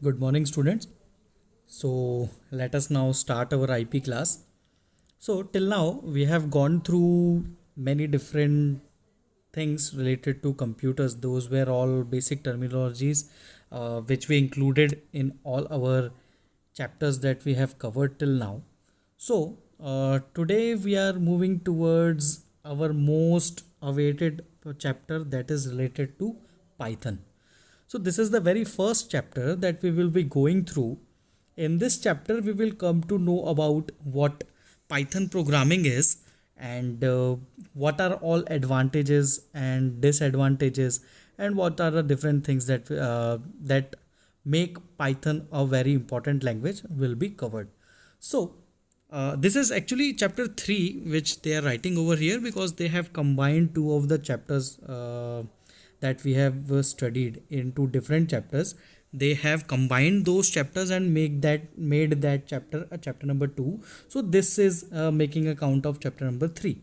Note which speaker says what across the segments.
Speaker 1: Good morning, students. So, let us now start our IP class. So, till now, we have gone through many different things related to computers. Those were all basic terminologies which we included in all our chapters that we have covered till now. So, today we are moving towards our most awaited chapter that is related to Python. So, this is the very first chapter that we will be going through. In this chapter, we will come to know about what Python programming is and what are all advantages and disadvantages and what are the different things that make Python a very important language will be covered. So, this is actually chapter 3 which they are writing over here because they have combined two of the chapters that we have studied into different chapters. They have combined those chapters and made that chapter a chapter number 2. So this is making a count of chapter number 3.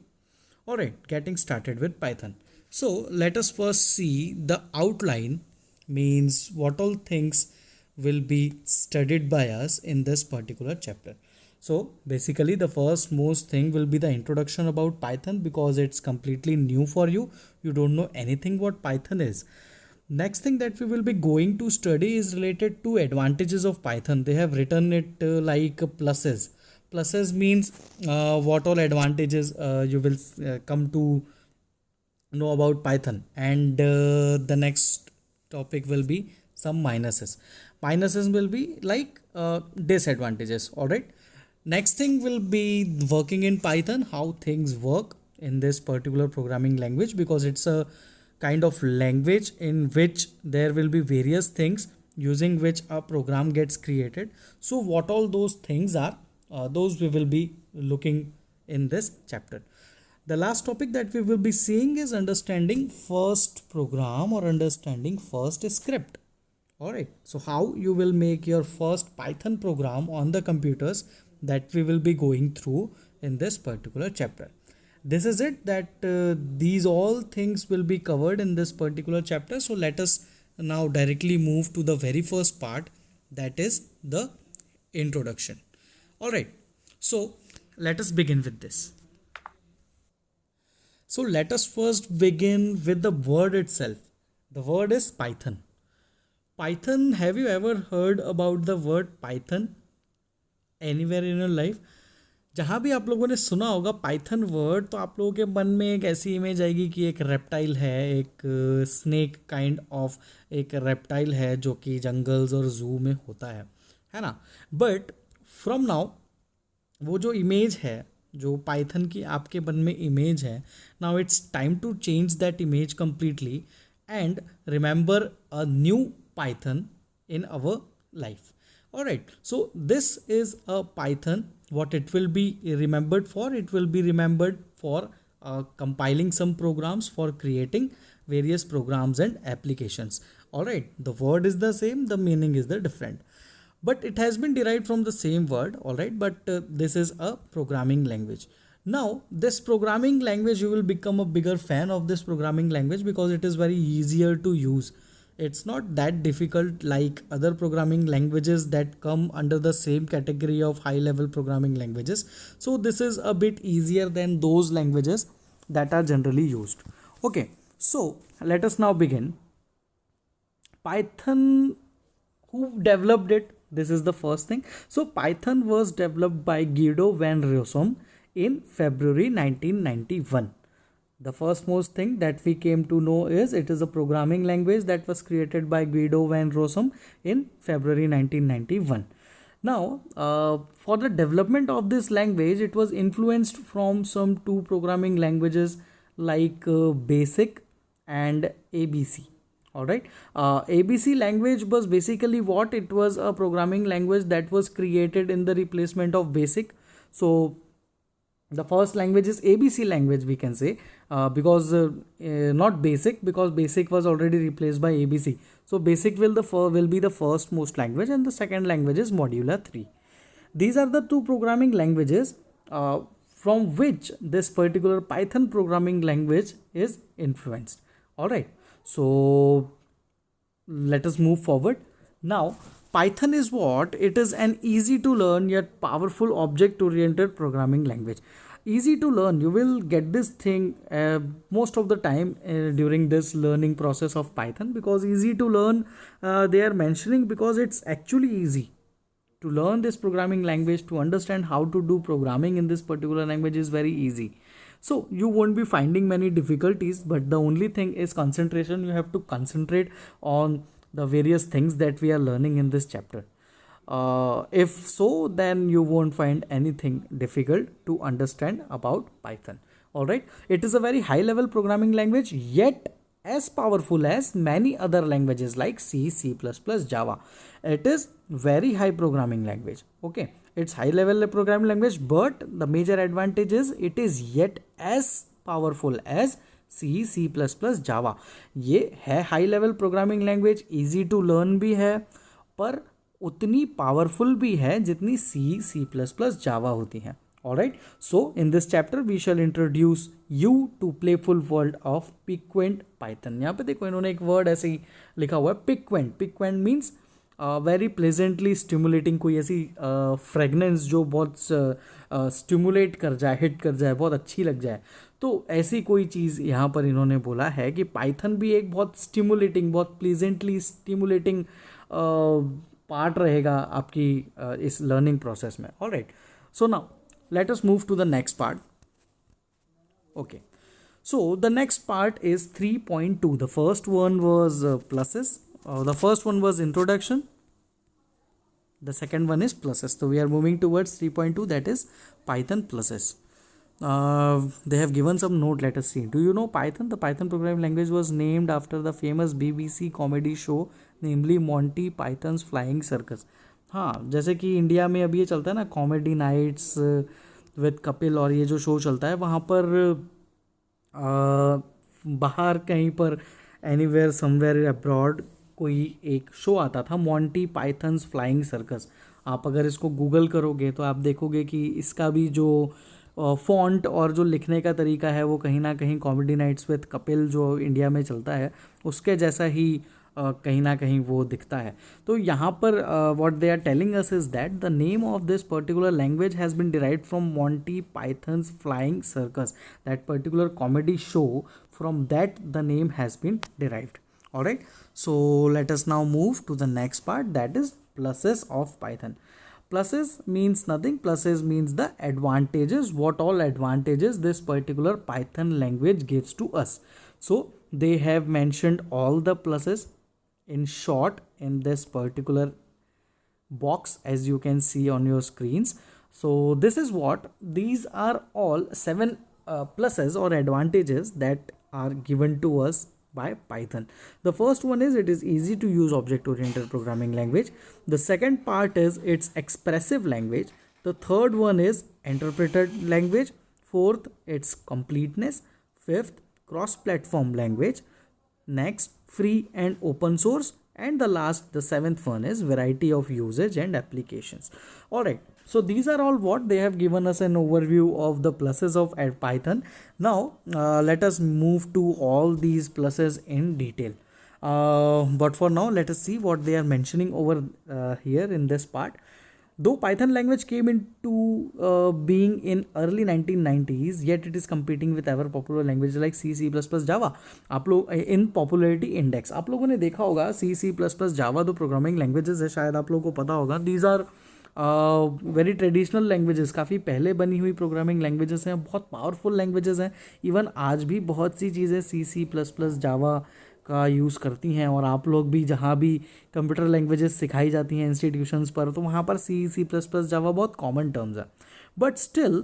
Speaker 1: All right, getting started with Python. So let us first see the outline, means what all things will be studied by us in this particular chapter. So basically the first most thing will be the introduction about Python because it's completely new for you. You don't know anything what Python is. Next thing that we will be going to study is related to advantages of Python. They have written it like pluses. Pluses means what all advantages you will come to know about Python, and the next topic will be some minuses. Minuses will be like disadvantages. All right. Next thing will be working in Python, how things work in this particular programming language, because it's a kind of language in which there will be various things using which a program gets created. So what all those things are, those we will be looking in this chapter. The last topic that we will be seeing is understanding first program or understanding first script. Alright, so how you will make your first Python program on the computers, that we will be going through in this particular chapter. This is it, that these all things will be covered in this particular chapter. So let us now directly move to the very first part, that is the introduction. Alright, so let us begin with this. So let us first begin with the word itself. The word is Python. Python, have you ever heard about the word Python anywhere in your life? जहाँ भी आप लोगों ने सुना होगा Python word, तो आप लोगों के मन में एक ऐसी इमेज आएगी कि एक रेप्टाइल है, एक स्नेक काइंड ऑफ एक रेप्टाइल है जो कि जंगल्स और जू में होता है ना. बट फ्रॉम नाउ वो जो इमेज है, जो पाइथन की आपके मन में इमेज है, now it's time to change that image completely and remember a new Python in our life. All right, so this is a Python. What it will be remembered for? It will be remembered for compiling some programs, for creating various programs and applications. All right, the word is the same, the meaning is the different, but it has been derived from the same word. All right, but this is a programming language. Now this programming language, you will become a bigger fan of this programming language because it is very easier to use. It's not that difficult like other programming languages that come under the same category of high level programming languages. So this is a bit easier than those languages that are generally used. Okay, so let us now begin. Python, who developed it? This is the first thing. So Python was developed by Guido van Rossum in February 1991. The first most thing that we came to know is it is a programming language that was created by Guido van Rossum in February 1991. Now, for the development of this language, it was influenced from some two programming languages like BASIC and ABC. All right, ABC language was basically what? It was a programming language that was created in the replacement of BASIC. So the first language is ABC language, we can say, because not BASIC, because BASIC was already replaced by ABC. So BASIC will be the first most language, and the second language is Modula 3. These are the two programming languages from which this particular Python programming language is influenced. All right, so let us move forward. Now Python is what? It is an easy to learn yet powerful object oriented programming language. Easy to learn, you will get this thing most of the time during this learning process of Python, because easy to learn, they are mentioning because it's actually easy to learn this programming language. To understand how to do programming in this particular language is very easy. So you won't be finding many difficulties, but the only thing is concentration. You have to concentrate on the various things that we are learning in this chapter. If so, then you won't find anything difficult to understand about Python. All right, it is a very high level programming language, yet as powerful as many other languages like C, C++, Java. It is very high programming language. Okay, it's high level programming language, but the major advantage is it is yet as powerful as C, C++, Java. ये है high level programming language, easy to learn भी है, पर उतनी powerful भी है जितनी सी, C plus plus, जावा होती हैं. Alright, so in this chapter we shall introduce you to playful world of Piquant Python. यहाँ पे देखो इन्होंने एक वर्ड ऐसे ही लिखा हुआ है, Piquant. Piquant means very pleasantly stimulating, कोई ऐसी फ्रेगनेंस जो बहुत स्टिमुलेट कर जाए, हिट कर जाए, बहुत अच्छी लग जाए. तो ऐसी कोई चीज़ यहाँ पर इन्होंने बोला है कि पाइथन भी एक बहुत स्टिमुलेटिंग, बहुत प्लेजेंटली स्टिमुलेटिंग पार्ट रहेगा आपकी इस लर्निंग प्रोसेस में. Alright, so now let us move to the next part. Okay, so the next part is 3.2. The first one was pluses. The first one was introduction. The second one is pluses. So we are moving towards 3.2, that is Python pluses. They have given some note. Let us see. Do you know Python? The Python programming language was named after the famous BBC comedy show, namely Monty Python's Flying Circus. हाँ, जैसे कि India में अभी ये चलता है ना, comedy nights with Kapil, और ये जो शो चलता है वहाँ पर बाहर कहीं पर एनीवेयर समवेयर अब्रॉड कोई एक शो आता था, मॉन्टी पाइथन्स फ्लाइंग सर्कस. आप अगर इसको गूगल करोगे तो आप देखोगे कि इसका भी जो फॉन्ट और जो लिखने का तरीका है वो कहीं ना कहीं कॉमेडी नाइट्स विद कपिल जो इंडिया में चलता है उसके जैसा ही कहीं ना कहीं वो दिखता है. तो यहाँ पर what they are telling us is that the name of this particular language has been derived from Monty Python's Flying Circus. That particular comedy show, from that the name has been derived. Alright, so let us now move to the next part, that is pluses of Python. Pluses means nothing. Pluses means the advantages, what all advantages this particular Python language gives to us. So they have mentioned all the pluses in short in this particular box, as you can see on your screens. So this is what these are all 7 pluses or advantages that are given to us by Python. The first one is it is easy to use object oriented programming language. The second part is it's expressive language. The third one is interpreted language. Fourth, it's completeness. Fifth, cross platform language. Next, free and open source. And the last, the seventh one is variety of usage and applications. All right, so these are all what they have given us an overview of the pluses of Python. Now let us move to all these pluses in detail, but for now let us see what they are mentioning over here in this part. Though Python language came into being in early 1990s, yet it is competing with ever popular languages like C, C++, Java. आप लोग in popularity index आप लोगों ने देखा होगा C, C++, Java दो programming languages है, शायद आप लोगों को पता होगा. These are very traditional languages, काफ़ी पहले बनी हुई प्रोग्रामिंग लैंग्वेजेस हैं, बहुत पावरफुल लैंग्वेजेस हैं. इवन आज भी बहुत सी चीज़ें सी, सी प्लस प्लस, जावा का यूज़ करती हैं. और आप लोग भी जहाँ भी कंप्यूटर लैंग्वेजेस सिखाई जाती हैं इंस्टीट्यूशंस पर, तो वहाँ पर सी, सी प्लस प्लस, जावा बहुत कॉमन टर्म्स हैं. But still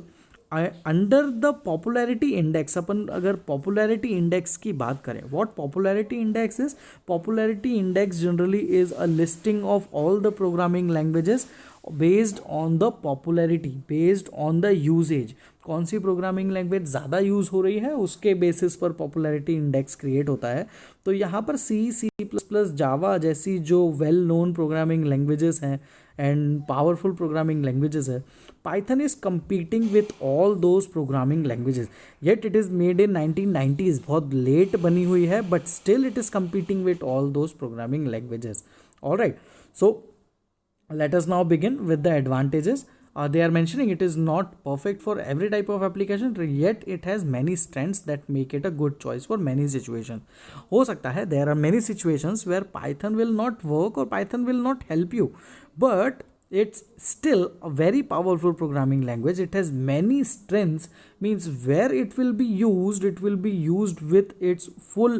Speaker 1: under the popularity index, अपन अगर पॉपुलैरिटी इंडेक्स की बात करें, what popularity index is, popularity index generally is a listing of all the programming languages based on the popularity, based on the usages. कौन सी programming language ज़्यादा use हो रही है उसके बेसिस पर पॉपुलैरिटी इंडेक्स क्रिएट होता है. तो यहाँ पर सी, सी प्लस प्लस, जावा जैसी जो वेल नोन प्रोग्रामिंग लैंग्वेजेस हैं एंड पावरफुल प्रोग्रामिंग लैंग्वेजेस है, Python is competing with all those programming languages. Yet it is made in 1990s, बहुत लेट बनी हुई है, but still it is competing with all those programming languages. Alright, so Let us now begin with the advantages. They are mentioning it is not perfect for every type of application, yet it has many strengths that make it a good choice for many situations. हो सकता है there are many situations where Python will not work or Python will not help you, but it's still a very powerful programming language. It has many strengths, means where it will be used with its full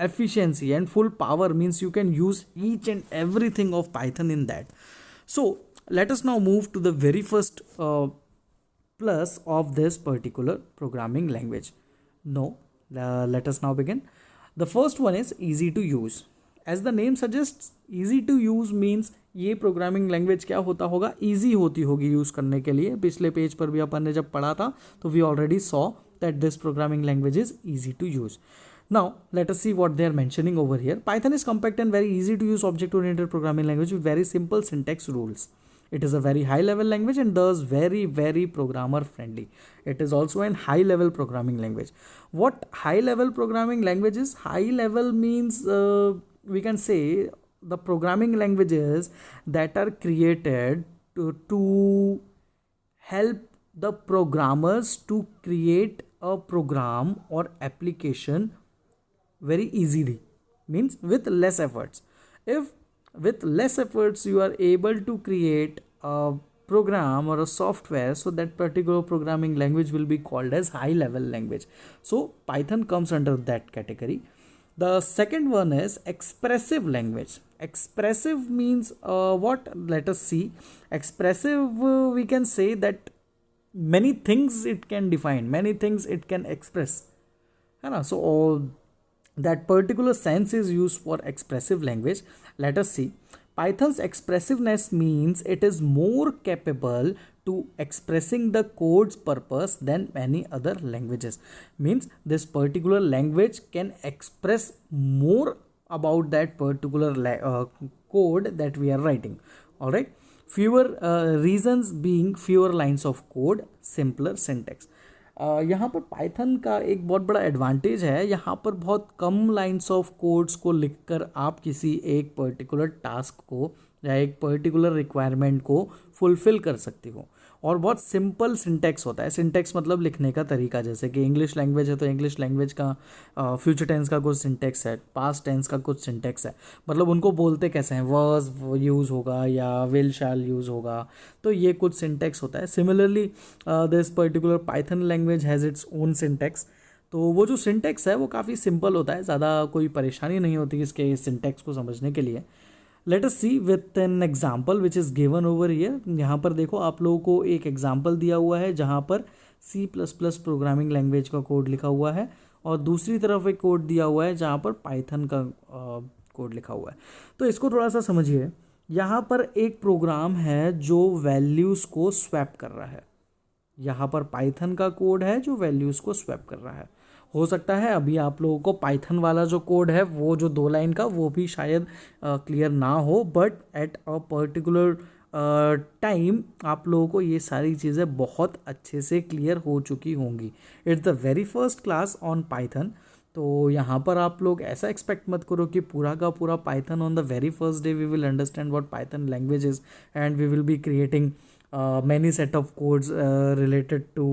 Speaker 1: efficiency and full power, means you can use each and everything of Python in that. So let us now move to the very first plus of this particular programming language. No, let us now begin. The first one is easy to use. As the name suggests, easy to use means ये programming language क्या होता होगा, easy होती होगी use करने के लिए. पिछले पेज पर भी अपन ने जब पढ़ा था तो we already saw that this programming language is easy to use. Now, let us see what they are mentioning over here. Python is compact and very easy to use object-oriented programming language with very simple syntax rules. It is a very high-level language and thus very programmer-friendly. It is also an high-level programming language. What high-level programming language is? High-level means we can say the programming languages that are created to help the programmers to create a program or application very easily, means with less efforts. If with less efforts you are able to create a program or a software, so that particular programming language will be called as high level language. So Python comes under that category. The second one is expressive language. Expressive means what? Let us see. Expressive, we can say that many things it can define, many things it can express, है ना. So that particular sense is used for expressive language. Let us see. Python's expressiveness means it is more capable to expressing the code's purpose than many other languages. Means this particular language can express more about that particular code that we are writing. All right. Fewer reasons being fewer lines of code, simpler syntax. यहाँ पर Python का एक बहुत बड़ा advantage है, यहाँ पर बहुत कम लाइंस ऑफ कोड्स को लिखकर आप किसी एक पर्टिकुलर टास्क को या एक पर्टिकुलर रिक्वायरमेंट को फुलफिल कर सकते हो. और बहुत सिंपल सिंटेक्स होता है. सिंटेक्स मतलब लिखने का तरीका. जैसे कि इंग्लिश लैंग्वेज है तो इंग्लिश लैंग्वेज का फ्यूचर टेंस का कुछ सिंटेक्स है, पास्ट टेंस का कुछ सिंटेक्स है. मतलब उनको बोलते कैसे हैं, वर्स यूज़ होगा या विल शैल यूज़ होगा, तो ये कुछ सिंटेक्स होता है. Similarly this particular Python language has its own syntax. तो वो जो सिंटेक्स है वो काफ़ी सिंपल होता है, ज़्यादा कोई परेशानी नहीं होती इसके सिंटेक्स को समझने के लिए. Let us see with an example which is given over here. यहाँ पर देखो आप लोगों को एक एग्जाम्पल दिया हुआ है जहाँ पर C++ प्रोग्रामिंग लैंग्वेज का कोड लिखा हुआ है और दूसरी तरफ एक कोड दिया हुआ है जहाँ पर पाइथन का कोड लिखा हुआ है. तो इसको थोड़ा सा समझिए. यहाँ पर एक प्रोग्राम है जो वैल्यूज़ को स्वैप कर रहा है. यहाँ पर पाइथन का कोड है जो वैल्यूज़ को स्वैप कर रहा है. हो सकता है अभी आप लोगों को पाइथन वाला जो कोड है वो जो 2 लाइन का वो भी शायद क्लियर ना हो, but at a particular time आप लोगों को ये सारी चीज़ें बहुत अच्छे से क्लियर हो चुकी होंगी. It's the very first class on Python. तो यहाँ पर आप लोग ऐसा एक्सपेक्ट मत करो कि पूरा का पूरा Python on the very first day we will understand what Python language is and we will be creating many set of codes related to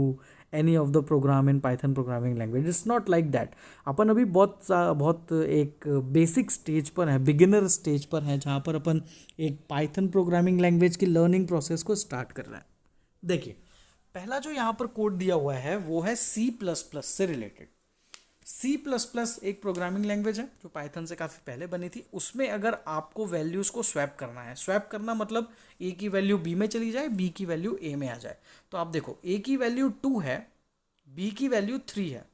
Speaker 1: any of the program in Python programming language. It's not like that. अपन अभी बहुत एक basic stage पर है, beginner stage पर है, जहाँ पर अपन एक पाइथन प्रोग्रामिंग लैंग्वेज की लर्निंग प्रोसेस को स्टार्ट कर रहे हैं. देखिए पहला जो यहाँ पर कोड दिया हुआ है वो है C++ से रिलेटेड. C++ एक प्रोग्रामिंग लैंग्वेज है जो पाइथन से काफ़ी पहले बनी थी. उसमें अगर आपको वैल्यूज़ को स्वैप करना है, स्वैप करना मतलब A की वैल्यू B में चली जाए, B की वैल्यू A में आ जाए. तो आप देखो A की वैल्यू 2 है, B की वैल्यू 3 है,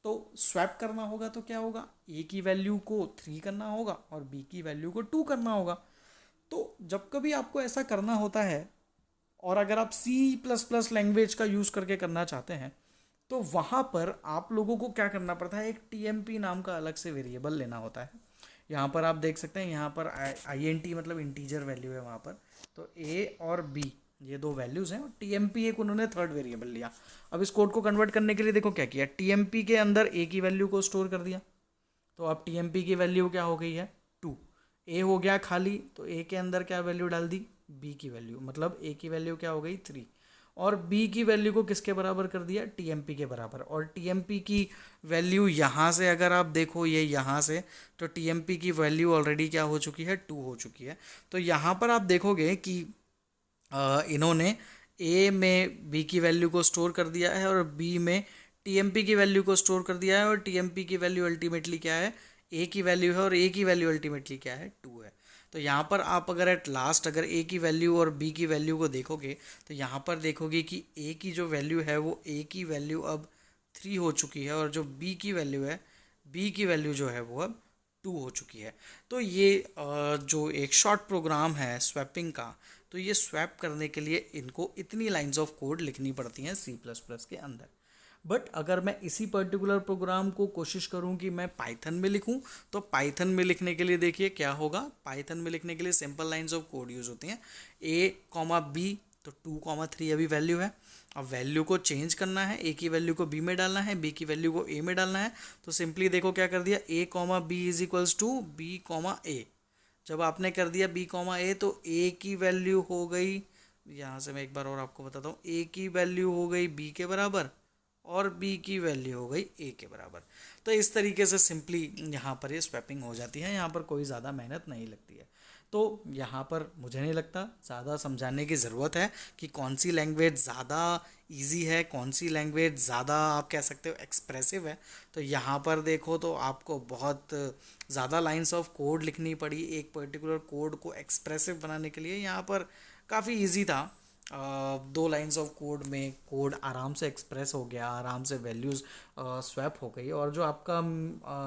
Speaker 1: तो स्वैप करना होगा तो क्या होगा, A की वैल्यू को 3 करना होगा और B की वैल्यू को 2 करना होगा. तो जब कभी आपको ऐसा करना होता है और अगर आप C++ लैंग्वेज का यूज़ करके करना चाहते हैं तो वहाँ पर आप लोगों को क्या करना पड़ता है, एक TMP नाम का अलग से वेरिएबल लेना होता है. यहाँ पर आप देख सकते हैं, यहाँ पर INT मतलब इंटीजर वैल्यू है वहाँ पर. तो A और B ये 2 वैल्यूज़ हैं और TMP एक उन्होंने थर्ड वेरिएबल लिया. अब इस कोड को कन्वर्ट करने के लिए देखो क्या किया, TMP के अंदर A की वैल्यू को स्टोर कर दिया. तो अब TMP की वैल्यू क्या हो गई है 2, ए हो गया खाली, तो ए के अंदर क्या वैल्यू डाल दी, बी की वैल्यू, मतलब ए की वैल्यू क्या हो गई 3, और बी की वैल्यू को किसके बराबर कर दिया, टीएमपी के बराबर। और टीएमपी की वैल्यू यहाँ से अगर आप देखो ये यहाँ से, तो टीएमपी की वैल्यू ऑलरेडी क्या हो चुकी है, 2 हो चुकी है। तो यहाँ पर आप देखोगे कि इन्होंने ए में बी की वैल्यू को स्टोर कर दिया है और बी में टीएमपी की वैल्यू को स्टोर कर दिया है, और टीएमपी की वैल्यू अल्टीमेटली क्या है, ए की वैल्यू है, और ए की वैल्यू अल्टीमेटली क्या है, 2 है। तो यहाँ पर आप अगर एट लास्ट अगर ए की वैल्यू और बी की वैल्यू को देखोगे, तो यहाँ पर देखोगे कि ए की जो वैल्यू है वो ए की वैल्यू अब 3 हो चुकी है, और जो बी की वैल्यू है, बी की वैल्यू जो है वो अब 2 हो चुकी है। तो ये जो एक शॉर्ट प्रोग्राम है स्वैपिंग का, तो ये स्वैप करने के लिए इनको इतनी लाइंस ऑफ कोड लिखनी पड़ती हैं सी प्लस प्लस के अंदर। बट अगर मैं इसी पर्टिकुलर प्रोग्राम को कोशिश करूं कि मैं पाइथन में लिखूं, तो पाइथन में लिखने के लिए देखिए क्या होगा, पाइथन में लिखने के लिए simple lines of code use होती हैं, ए कॉमा बी, तो 2,3 अभी वैल्यू है। अब वैल्यू को चेंज करना है, ए की वैल्यू को बी में डालना है, बी की वैल्यू को ए में डालना है। तो सिंपली देखो क्या कर दिया, A comma B is equals to B comma A. जब आपने कर दिया बी कॉमा ए, तो ए की वैल्यू हो गई, यहाँ से मैं एक बार और आपको बताता हूँ, ए की वैल्यू हो गई बी के बराबर, और बी की वैल्यू हो गई ए के बराबर। तो इस तरीके से सिंपली यहाँ पर ये स्वैपिंग हो जाती है, यहाँ पर कोई ज़्यादा मेहनत नहीं लगती है। तो यहाँ पर मुझे नहीं लगता ज़्यादा समझाने की ज़रूरत है कि कौन सी लैंग्वेज ज़्यादा इजी है, कौन सी लैंग्वेज ज़्यादा आप कह सकते हो एक्सप्रेसिव है। तो यहाँ पर देखो तो आपको बहुत ज़्यादा लाइंस ऑफ कोड लिखनी पड़ी एक पर्टिकुलर कोड को एक्सप्रेसिव बनाने के लिए। यहाँ पर काफ़ी इजी था, 2 लाइंस ऑफ कोड में कोड आराम से एक्सप्रेस हो गया, आराम से वैल्यूज़ स्वैप हो गई, और जो आपका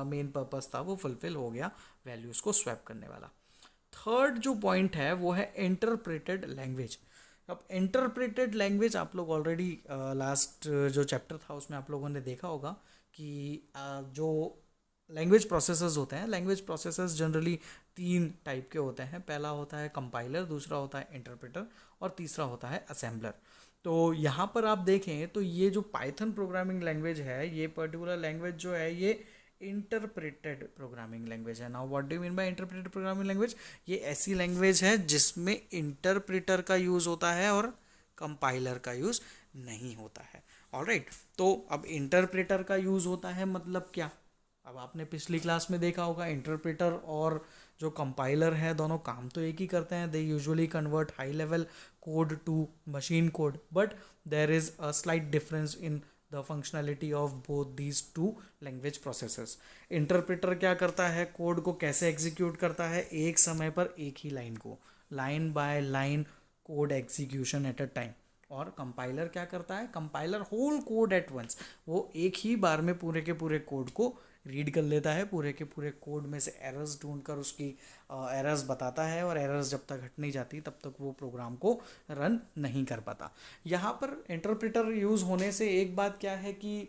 Speaker 1: मेन पर्पस था वो फुलफिल हो गया वैल्यूज़ को स्वैप करने वाला। थर्ड जो पॉइंट है वो है इंटरप्रेटेड लैंग्वेज। अब इंटरप्रेटेड लैंग्वेज आप लोग ऑलरेडी लास्ट जो चैप्टर था उसमें आप लोगों ने देखा होगा कि जो लैंग्वेज प्रोसेसर्स होते हैं, लैंग्वेज प्रोसेसर्स जनरली 3 टाइप के होते हैं। पहला होता है कंपाइलर, दूसरा होता है इंटरप्रेटर, और तीसरा होता है असेंबलर। तो यहाँ पर आप देखें तो ये जो पाइथन प्रोग्रामिंग लैंग्वेज है, ये पर्टिकुलर लैंग्वेज जो है ये इंटरप्रेटेड प्रोग्रामिंग लैंग्वेज है। Now what do you mean by interpreted programming language, ये ऐसी लैंग्वेज है जिसमें इंटरप्रेटर का यूज़ होता है और कंपाइलर का यूज़ नहीं होता है। ऑलराइट, तो अब इंटरप्रेटर का यूज़ होता है मतलब क्या, अब आपने पिछली क्लास में देखा होगा इंटरप्रेटर और जो कंपाइलर है दोनों काम तो एक ही करते हैं, they usually convert high level code to machine code, but there is a slight difference in the functionality of both these two language processors. Interpreter क्या करता है, कोड को कैसे एग्जीक्यूट करता है, एक समय पर एक ही लाइन को, line by line code execution at a time. और कंपाइलर क्या करता है, compiler whole code at once, वो एक ही बार में पूरे के पूरे कोड को रीड कर लेता है, पूरे के पूरे कोड में से एरर्स ढूंढकर उसकी एरर्स बताता है, और एरर्स जब तक हट नहीं जाती तब तक वो प्रोग्राम को रन नहीं कर पाता। यहाँ पर इंटरप्रेटर यूज़ होने से एक बात क्या है कि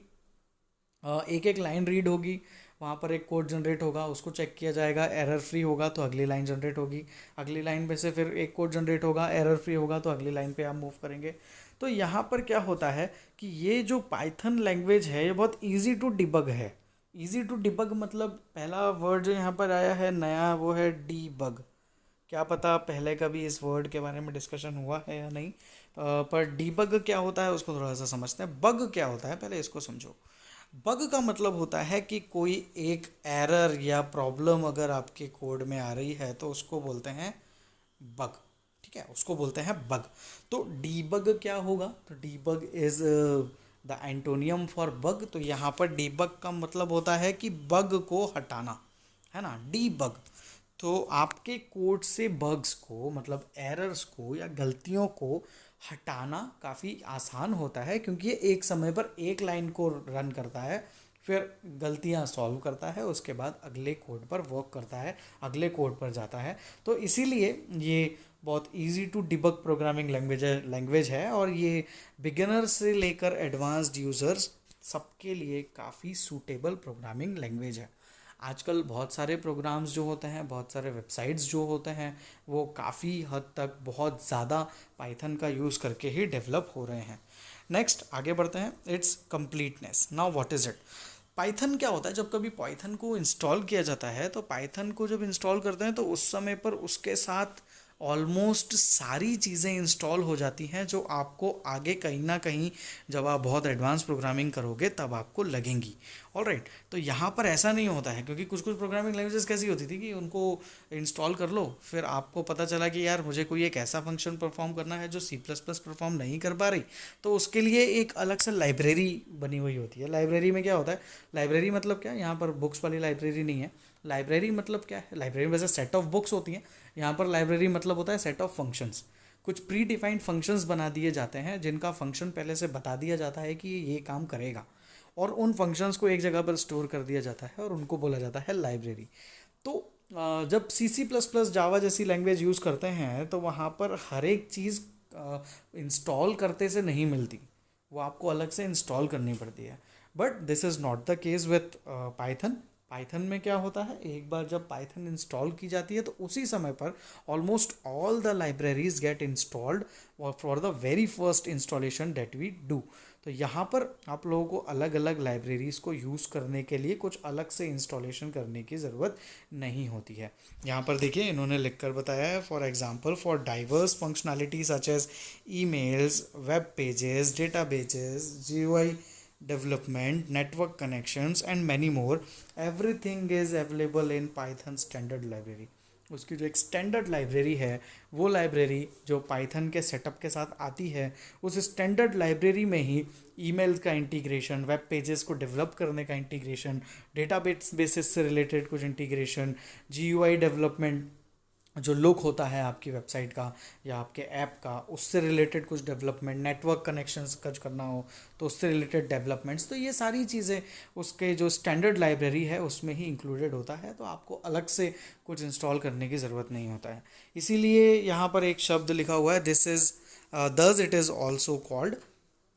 Speaker 1: एक एक लाइन रीड होगी, वहाँ पर एक कोड जनरेट होगा, उसको चेक किया जाएगा, एरर फ्री होगा तो अगली लाइन जनरेट होगी, अगली लाइन में से फिर एक कोड जनरेट होगा, एरर फ्री होगा तो अगली लाइन पे आप मूव करेंगे। तो यहाँ पर क्या होता है कि ये जो पाइथन लैंग्वेज है ये बहुत ईजी टू डिबग है। ईजी टू डिबग मतलब पहला वर्ड जो यहाँ पर आया है नया वो है डीबग। क्या पता पहले कभी इस वर्ड के बारे में डिस्कशन हुआ है या नहीं, पर डीबग क्या होता है उसको थोड़ा सा समझते हैं। बग क्या होता है पहले इसको समझो। बग का मतलब होता है कि कोई एक एरर या प्रॉब्लम अगर आपके कोड में आ रही है तो उसको बोलते हैं बग, ठीक है, उसको बोलते हैं बग। तो डीबग क्या होगा, तो debug is the antonym for bug. तो यहाँ पर डीबग का मतलब होता है कि बग को हटाना, है ना, डीबग। तो आपके कोड से बग्स को मतलब एरर्स को या गलतियों को हटाना काफ़ी आसान होता है, क्योंकि ये एक समय पर एक लाइन को रन करता है, फिर गलतियां सॉल्व करता है, उसके बाद अगले कोड पर वर्क करता है, अगले कोड पर जाता है। तो इसीलिए ये बहुत easy to debug programming language है, और ये बिगिनर से लेकर एडवांस्ड यूज़र्स सबके लिए काफ़ी सूटेबल प्रोग्रामिंग लैंग्वेज है। आजकल बहुत सारे प्रोग्राम्स जो होते हैं, बहुत सारे वेबसाइट्स जो होते हैं, वो काफ़ी हद तक बहुत ज़्यादा पाइथन का यूज़ करके ही डेवलप हो रहे हैं। नेक्स्ट आगे बढ़ते हैं, it's completeness. Now what is it. Python क्या होता है, जब कभी पाइथन को इंस्टॉल किया जाता है तो पाइथन को जब इंस्टॉल करते हैं तो उस समय पर उसके साथ ऑलमोस्ट सारी चीज़ें इंस्टॉल हो जाती हैं जो आपको आगे कहीं ना कहीं जब आप बहुत एडवांस प्रोग्रामिंग करोगे तब आपको लगेंगी। ऑलराइट, तो यहाँ पर ऐसा नहीं होता है, क्योंकि कुछ कुछ प्रोग्रामिंग लैंग्वेजेस कैसी होती थी कि उनको इंस्टॉल कर लो, फिर आपको पता चला कि यार मुझे कोई एक ऐसा फंक्शन परफॉर्म करना है जो सी प्लस प्लस परफॉर्म नहीं कर पा रही, तो उसके लिए एक अलग से लाइब्रेरी बनी हुई होती है। लाइब्रेरी में क्या होता है, लाइब्रेरी मतलब क्या, यहाँ पर बुक्स वाली लाइब्रेरी नहीं है। लाइब्रेरी मतलब क्या है, लाइब्रेरी में वैसे सेट ऑफ बुक्स होती हैं, यहाँ पर लाइब्रेरी मतलब होता है सेट ऑफ फंक्शंस। कुछ प्री डिफाइंड फंक्शंस बना दिए जाते हैं जिनका फंक्शन पहले से बता दिया जाता है कि ये काम करेगा, और उन फंक्शंस को एक जगह पर स्टोर कर दिया जाता है और उनको बोला जाता है लाइब्रेरी। तो जब सी सी प्लस प्लस जावा जैसी लैंग्वेज यूज़ करते हैं तो वहाँ पर हर एक चीज़ इंस्टॉल करते से नहीं मिलती, वो आपको अलग से इंस्टॉल करनी पड़ती है। But this is not the case with Python. Python में क्या होता है, एक बार जब पाइथन इंस्टॉल की जाती है तो उसी समय पर almost all the libraries get installed for the very first installation that we do. तो यहाँ पर आप लोगों को अलग अलग लाइब्रेरीज को यूज़ करने के लिए कुछ अलग से इंस्टॉलेशन करने की ज़रूरत नहीं होती है। यहाँ पर देखिए इन्होंने लिख कर बताया है, for example for diverse functionality such as emails, web pages, databases, GUI development, network connections and many more, everything is available in Python standard library। उसकी जो एक स्टैंडर्ड लाइब्रेरी है, वो लाइब्रेरी जो पाइथन के सेटअप के साथ आती है, उस स्टैंडर्ड लाइब्रेरी में ही ईमेल का इंटीग्रेशन, वेब पेजेस को डेवलप करने का इंटीग्रेशन, डेटाबेस बेसिस से रिलेटेड कुछ इंटीग्रेशन, जीयूआई डेवलपमेंट, जो लुक होता है आपकी वेबसाइट का या आपके ऐप का, उससे रिलेटेड कुछ डेवलपमेंट, नेटवर्क कनेक्शंस कुछ करना हो तो उससे रिलेटेड डेवलपमेंट्स, तो ये सारी चीज़ें उसके जो स्टैंडर्ड लाइब्रेरी है उसमें ही इंक्लूडेड होता है। तो आपको अलग से कुछ इंस्टॉल करने की ज़रूरत नहीं होता है। इसीलिए यहाँ पर एक शब्द लिखा हुआ है, this is thus it is also called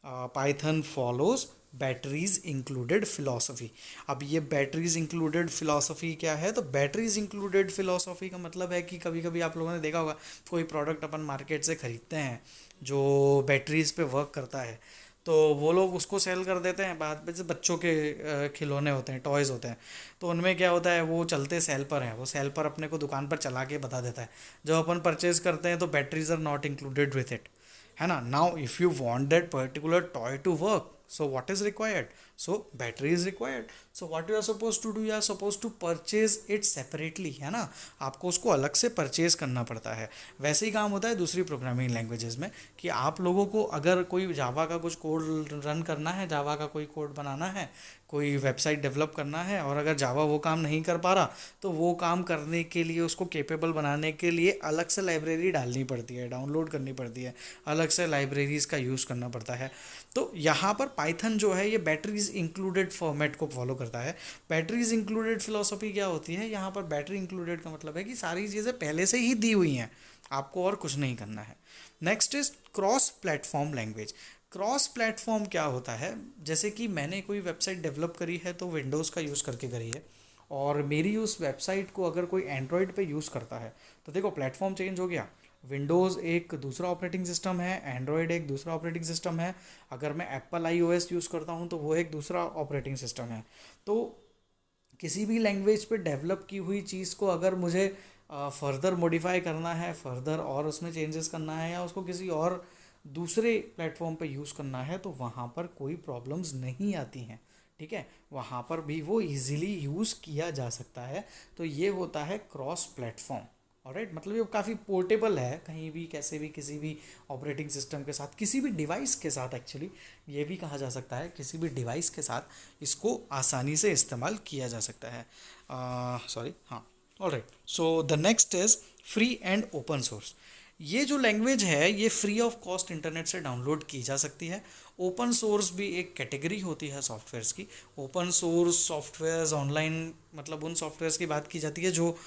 Speaker 1: Python follows batteries included philosophy. अब ये बैटरीज इंक्लूडेड फिलॉसफी क्या है, तो बैटरीज इंक्लूडेड फिलॉसफी का मतलब है कि कभी कभी आप लोगों ने देखा होगा कोई प्रोडक्ट अपन मार्केट से ख़रीदते हैं जो बैटरीज पे वर्क करता है, तो वो लोग उसको सेल कर देते हैं। बाद में जैसे बच्चों के खिलौने होते हैं, टॉयज़ होते हैं, तो उनमें क्या होता है, वो चलते सेल पर हैं, वो सेल पर अपने को दुकान पर चला के बता देता है। जब अपन परचेज करते हैं तो batteries are not included with it, है ना। Now if you want that particular toy to work, so what is required, so battery is required, so what you are supposed to do, you are supposed to purchase it separately, है ना। आपको उसको अलग से purchase करना पड़ता है। वैसे ही काम होता है दूसरी प्रोग्रामिंग लैंग्वेजेस में कि आप लोगों को अगर कोई जावा का कुछ कोड रन करना है, जावा का कोई कोड बनाना है, कोई वेबसाइट डेवलप करना है, और अगर जावा वो काम नहीं कर पा रहा तो वो काम करने के लिए, उसको केपेबल बनाने के लिए अलग से लाइब्रेरी डालनी पड़ती है, डाउनलोड करनी पड़ती है, अलग से लाइब्रेरीज़ का यूज़ करना पड़ता है। तो यहाँ पर पाइथन जो है ये बैटरीज इंक्लूडेड फॉर्मेट को फॉलो करता है। बैटरीज इंक्लूडेड फिलोसफी क्या होती है, यहाँ पर बैटरी इंक्लूडेड का मतलब है कि सारी चीज़ें पहले से ही दी हुई हैं, आपको और कुछ नहीं करना है। Next is cross platform language. Cross platform क्या होता है, जैसे कि मैंने कोई वेबसाइट डेवलप करी है तो विंडोज़ का यूज़ करके करी है, और मेरी उस वेबसाइट को अगर कोई एंड्रॉयड पे यूज़ करता है तो देखो प्लेटफॉर्म चेंज हो गया। विंडोज़ एक दूसरा ऑपरेटिंग सिस्टम है, एंड्रॉयड एक दूसरा ऑपरेटिंग सिस्टम है, अगर मैं एप्पल iOS यूज़ करता हूँ तो वो एक दूसरा ऑपरेटिंग सिस्टम है। तो किसी भी लैंग्वेज पे डेवलप की हुई चीज़ को अगर मुझे फर्दर मॉडिफाई करना है, फर्दर और उसमें चेंजेस करना है, या उसको किसी और दूसरे प्लेटफॉर्म पे यूज़ करना है, तो वहाँ पर कोई प्रॉब्लम्स नहीं आती हैं, ठीक है। वहाँ पर भी वो इजीली यूज़ किया जा सकता है। तो ये होता है क्रॉस प्लेटफॉर्म। ऑलराइट, मतलब ये काफ़ी पोर्टेबल है, कहीं भी कैसे भी किसी भी ऑपरेटिंग सिस्टम के साथ, किसी भी डिवाइस के साथ, एक्चुअली ये भी कहा जा सकता है किसी भी डिवाइस के साथ इसको आसानी से इस्तेमाल किया जा सकता है। सॉरी, हाँ, alright. So the next is free and open source. ये जो लैंग्वेज है ये फ्री ऑफ कॉस्ट इंटरनेट से डाउनलोड की जा सकती है। ओपन सोर्स भी एक कैटेगरी होती है सॉफ्टवेयर्स की। ओपन सोर्स सॉफ्टवेयर्स ऑनलाइन, मतलब उन सॉफ्टवेयर्स की बात की जाती है जो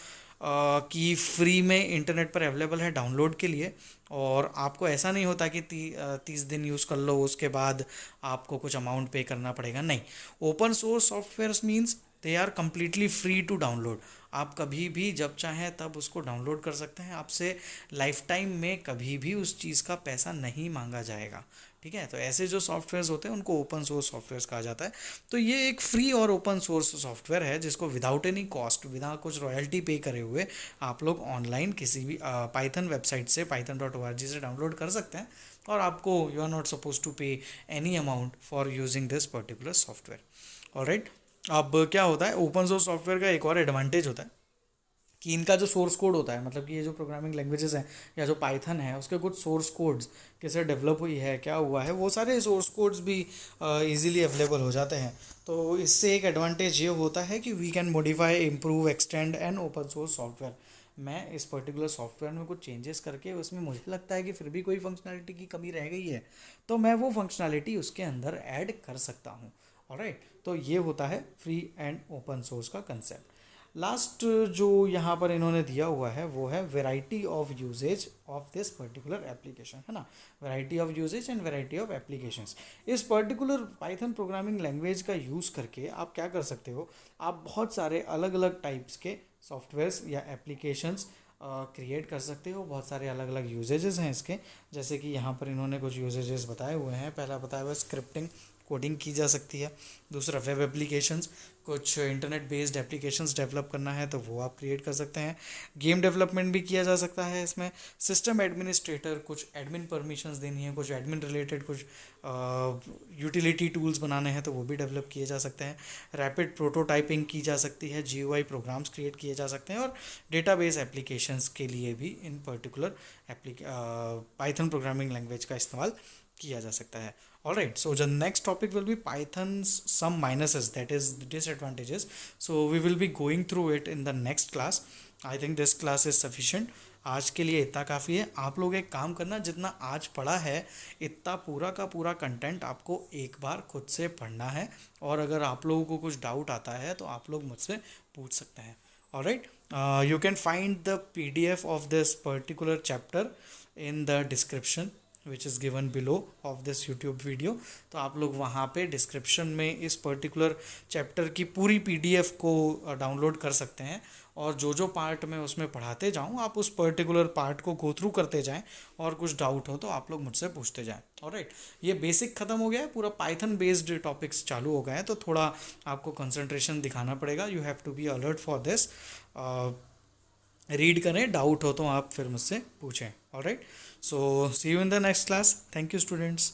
Speaker 1: कि फ्री में इंटरनेट पर अवेलेबल है डाउनलोड के लिए, और आपको ऐसा नहीं होता कि 30 दिन यूज़ कर लो उसके बाद आपको कुछ अमाउंट पे करना पड़ेगा, नहीं। Open source softwares means they are completely free to download. आप कभी भी जब चाहें तब उसको डाउनलोड कर सकते हैं, आपसे लाइफ टाइम में कभी भी उस चीज़ का पैसा नहीं मांगा जाएगा। ठीक है, तो ऐसे जो सॉफ्टवेयर्स होते हैं उनको ओपन सोर्स सॉफ्टवेयर्स कहा जाता है। तो ये एक फ्री और ओपन सोर्स सॉफ्टवेयर है जिसको विदाउट एनी कॉस्ट, विदा कुछ रॉयल्टी पे करे हुए आप लोग ऑनलाइन किसी भी पाइथन वेबसाइट से python.org से डाउनलोड कर सकते हैं, और आपको you are not suppose to pay any amount for using this particular software. Alright, अब क्या होता है, ओपन सोर्स सॉफ्टवेयर का एक और एडवांटेज होता है कि इनका जो सोर्स कोड होता है, मतलब कि ये जो प्रोग्रामिंग लैंग्वेजेस हैं या जो पाइथन है उसके कुछ सोर्स कोड्स कैसे डेवलप हुई है, क्या हुआ है, वो सारे सोर्स कोड्स भी इजीली अवेलेबल हो जाते हैं। तो इससे एक एडवांटेज ये होता है कि we can modify, improve, extend and open source software. मैं इस पर्टिकुलर सॉफ्टवेयर में कुछ चेंजेस करके उसमें मुझे लगता है कि फिर भी कोई फंक्शनैलिटी की कमी रह गई है, तो मैं वो फंक्शनैलिटी उसके अंदर ऐड कर सकता हूँ। ऑलराइट, तो ये होता है फ्री एंड ओपन सोर्स का कंसेप्ट। लास्ट जो यहाँ पर इन्होंने दिया हुआ है वो है variety of usages of this particular application, है ना, variety of usages and variety of applications. इस पर्टिकुलर पाइथन प्रोग्रामिंग लैंग्वेज का यूज़ करके आप क्या कर सकते हो, आप बहुत सारे अलग अलग टाइप्स के सॉफ्टवेयर्स या एप्लीकेशंस क्रिएट कर सकते हो। बहुत सारे अलग अलग यूजेजेस हैं इसके, जैसे कि यहाँ पर इन्होंने कुछ यूजेजेस बताए हुए हैं। पहला बताया हुआ स्क्रिप्टिंग, कोडिंग की जा सकती है। दूसरा वेब एप्लीकेशंस, कुछ इंटरनेट बेस्ड एप्लीकेशंस डेवलप करना है तो वो आप क्रिएट कर सकते हैं। गेम डेवलपमेंट भी किया जा सकता है इसमें। सिस्टम एडमिनिस्ट्रेटर, कुछ एडमिन परमिशंस देनी है, कुछ एडमिन रिलेटेड कुछ यूटिलिटी टूल्स बनाने हैं तो वो भी डेवलप किए जा सकते हैं। रैपिड प्रोटोटाइपिंग की जा सकती है, GUI प्रोग्राम्स क्रिएट किए जा सकते हैं, और डेटाबेस एप्लीकेशंस के लिए भी इन पर्टिकुलर पाइथन प्रोग्रामिंग लैंग्वेज का इस्तेमाल किया जा सकता है। Alright, so the next topic will be Python's some minuses, that is the disadvantages. So we will be going through it in the next class. I think this class is sufficient. आज के लिए इतना काफ़ी है। आप लोग एक काम करना, जितना आज पढ़ा है इतना पूरा का पूरा कंटेंट आपको एक बार खुद से पढ़ना है, और अगर आप लोगों को कुछ डाउट आता है तो आप लोग मुझसे पूछ सकते हैं। Alright, you can find the PDF of this particular chapter in the description which is given below of this YouTube video. तो आप लोग वहाँ पे डिस्क्रिप्शन में इस पर्टिकुलर चैप्टर की पूरी PDF को डाउनलोड कर सकते हैं, और जो जो पार्ट मैं उसमें पढ़ाते जाऊँ आप उस पर्टिकुलर पार्ट को गो थ्रू करते जाएं, और कुछ डाउट हो तो आप लोग मुझसे पूछते जाएं। ऑलराइट, ये बेसिक ख़त्म हो गया है, पूरा पाइथन बेस्ड टॉपिक्स चालू हो गए हैं, तो थोड़ा आपको कंसंट्रेशन दिखाना पड़ेगा। You have to be alert for this. Read करें, डाउट हो तो आप फिर मुझसे पूछें। Alright, so see you in the next class. Thank you, students.